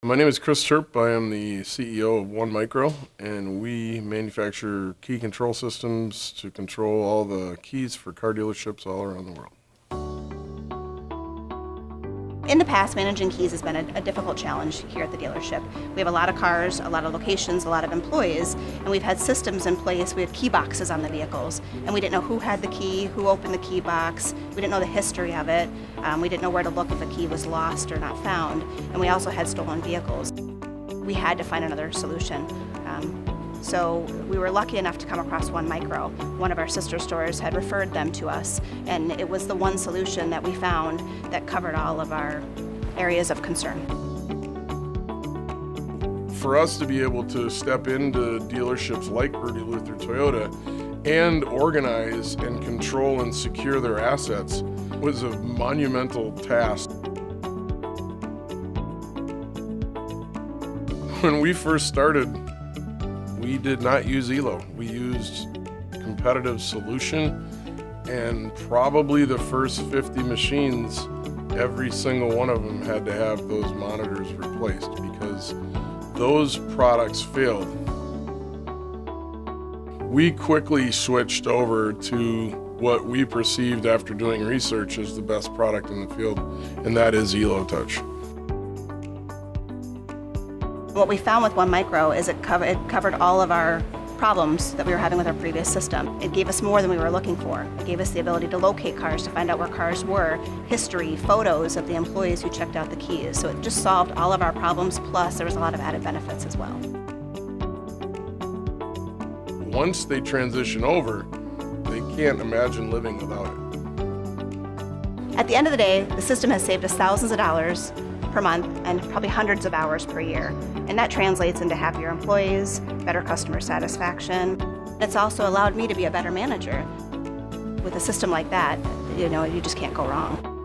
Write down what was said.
My name is Chris Terp. I am the CEO of One Micro, and we manufacture key control systems to control all the keys for car dealerships all around the world. In the past, managing keys has been a difficult challenge here at the dealership. We have a lot of cars, a lot of locations, a lot of employees, and we've had systems in place. We had key boxes on the vehicles, and we didn't know who had the key, who opened the key box. We didn't know the history of it. We didn't know where to look if a key was lost or not found, and we also had stolen vehicles. We had to find another solution. So we were lucky enough to come across One Micro. One of our sister stores had referred them to us, and it was the one solution that we found that covered all of our areas of concern. For us to be able to step into dealerships like Rudy Luther Toyota and organize and control and secure their assets was a monumental task. When we first started, we did not use ELO. We used competitive solution, and probably the first 50 machines, every single one of them had to have those monitors replaced because those products failed. We quickly switched over to what we perceived after doing research as the best product in the field, and that is ELO Touch. What we found with One Micro is it covered all of our problems that we were having with our previous system. It gave us more than we were looking for. It gave us the ability to locate cars, to find out where cars were, history, photos of the employees who checked out the keys. So it just solved all of our problems, plus there was a lot of added benefits as well. Once they transition over, they can't imagine living without it. At the end of the day, the system has saved us thousands of dollars per month and probably hundreds of hours per year. And that translates into happier employees, better customer satisfaction. It's also allowed me to be a better manager. With a system like that, you just can't go wrong.